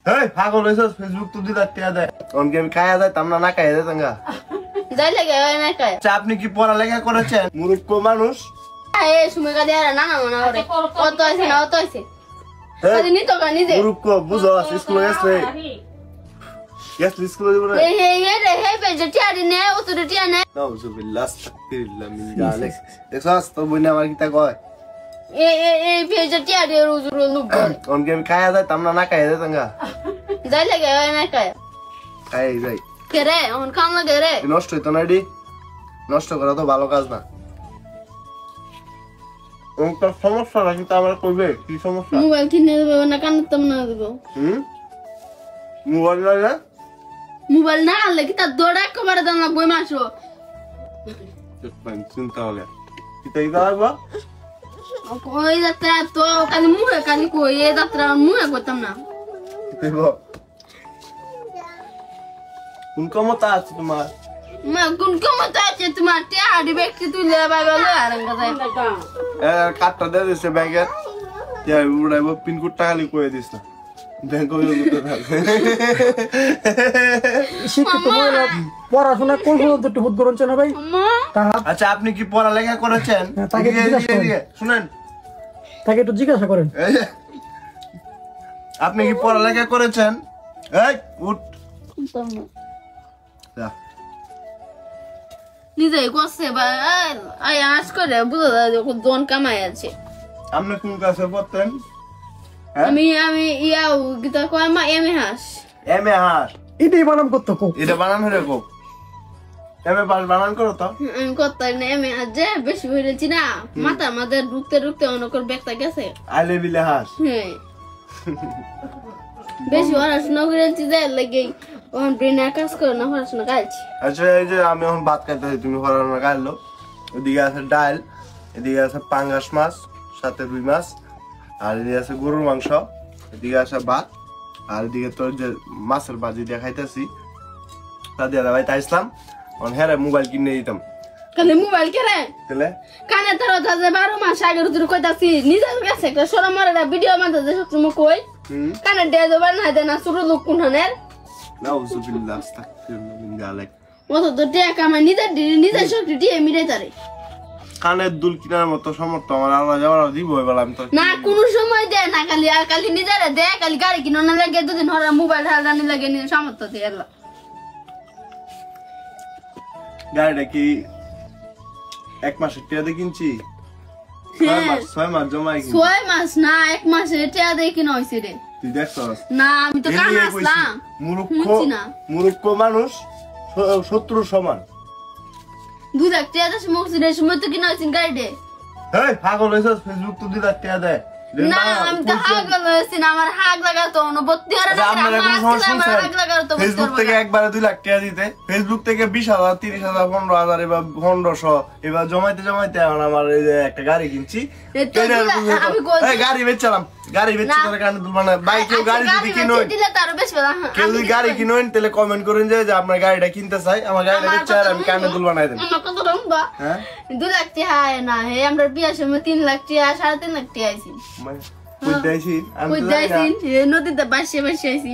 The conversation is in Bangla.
হেই পাগল হইছস ফেসবুক তো 2 লাখ টাকা দেয় কোন কি আমি খায়া যাইতাম না খায়া যাইতাম গা যাই লাগে না খায় আচ্ছা আপনি কি পড়ালেখা করেছেন মূর্খ মানুষ এই সময় কাজে আর না মনে করে কত আছে না কত আছে আরে নি তো কানি দে মূর্খ বুঝো স্কুলে গেছে স্কুলে দিব না এই পেজে টিয়ারি নে ও তো টিয়া নে নাউজুবিল্লাহ আস্তাগফিরুল্লাহ মিন জালিক দেখছস তো বইনা আমার কিতা কয় এই পেজে টিয়ারি রোজ রোজ লুক করে কোন কি আমি খায়া যাইতাম না খায়া যাইতাম গা যাই লাগে না খায় খাই যাই কে রে অন খাম লাগে রে নষ্ট হইতো না এডি নষ্ট করা তো ভালো কাজ না ওটা সমস্যা নাকি তা আমরা কইবে কি সমস্যা মোবাইল কিনে দেব না কান তম না দেব মোবাইল না মোবাইল না আনলে কি তা দড়া কমারে দাম না বই মাসো চিন্তা হলে কিতাই দাও ওই যাত্রা তো কালি মুহে কালি কই এই যাত্রা মুহে করতাম না দেব কোন ক্ষমতা আছে তোমার মা কোন ক্ষমতা আছে তোমার টিয়ারি ব্যক্তি তুলে বাইবা লয় আর কথা কাটটা দে দিছে ব্যাগের ইয়া উড়াইবো পিন কোড টাকালি কই দিছ না ব্যাংক কই দিতে থাকে শিক্ষিত মহিলা পড়াশোনা কোন পর্যন্ত একটু বোধ করছেন না ভাই আচ্ছা আপনি কি পড়ালেখা করেছেন শুনেন তাকে একটু জিজ্ঞাসা করেন আপনি কি পড়ালেখা করেছেন এই উঠ যা নিজে করছে বা আই আজ করে বুঝা যায় জন কামাই আছে আপনি কোন ক্লাসে পড়তেন আমি ইয়াও গিতা কয় মা এমএ হাস এটাই বানাম করতে কো এটা বানান হরে কো এমএ পাস বানান করো তো আমি করতাই না এমএ হাস যে বেশি হইরেছি না মাথা মাঝে ঢুকতে অনকর ব্যাগটা গেছে আইলে বিলে হাস হ্যাঁ বেশি পড়াশোনা করেছি যে লাগে ওন ব্রেনের কাজ করে না পড়াশোনা কাজ আচ্ছা এই যে আমি এখন ভাত খাইতেছি তুমি পড়াশোনা খাইলো এদিকে আছে ডাল এদিকে আছে পাঙ্গাস মাছ সাথে রুই মাছ আর এদিকে আছে গরুর মাংস এদিকে আছে ভাত আর এদিকে তোর যে মাছের ভাজি দিয়ে খাইতেছি তা দিয়ে ভাই তাইছিলাম হ্যাঁ মোবাইল কিনে দিতাম কালে মোবাইল কেরে তাহলে কানে তোর যে 12 মাস আগে তুই কইতাছি নিজের কাছে একটা সরম মারে ভিডিও মানতে যে সবসময় কই কানে দে দেবা না দে না শুরু লোক কোনখানের নাউজুবিল্লাহ আস্তাগফিরুল্লাহ মিন জালিক মত তো টিয়া কামা নিজের শক্তি দিয়ে মিলে তারে কানের দুল কিনার মতো সমর্থ আমার আল্লাহ যাওয়ার দিব এবার আমি তো না কোন সময় দে না খালি আর খালি নিজেরে দে খালি গাড়ি কিনো না লাগে দুদিন হরা মোবাইল হারানি লাগে নি সামর্থ্য দিয়ে আল্লাহ গাড়িটা কি 1 মাসের টিয়াতে কিনছি 6 মাস জমাই কিনছি 6 মাস না 1 মাসের টিয়া দিয়ে কিনা হইছে রে তুই দেখছস না আমি তো কান আসলাম মূর্খ মানুষ শত্রু সমান 2 লাখ টাকা দাস মুখের সময় তো কিনা হইছে গাড়ি দে হেই পাগল হইছস ফেসবুক তো 2 লাখ টাকা দেয় না আমি তো পাগল হইছি না আমার হাগ লাগা তো 29 হাজার টাকা ফেসবুক থেকে একবারে 2 লাখ টাকা দিতে ফেসবুক থেকে 20,000 30,000 15,000 এবার 1500 এবার জমাইতে এখন আমার এই যে একটা গাড়ি কিনছি গাড়ি বেচলাম গাড়ি বেচছি তোর কানে দুল মানে ভাই কেউ গাড়ি যদি কিনুন কেউ যদি গাড়ি কিনুন তাহলে কমেন্ট করেন যে আপনার গাড়িটা কিনতে চাই আমার গাড়িটা বেচে আর আমি কানে দুল বানাই দেন 2 লাখ টাকা না হে আমরা বিয়ার সময় 3 লাখ টাকা 3.5 লাখ টাকা আইছি কই দাইছি নদীতে বাসে আইছি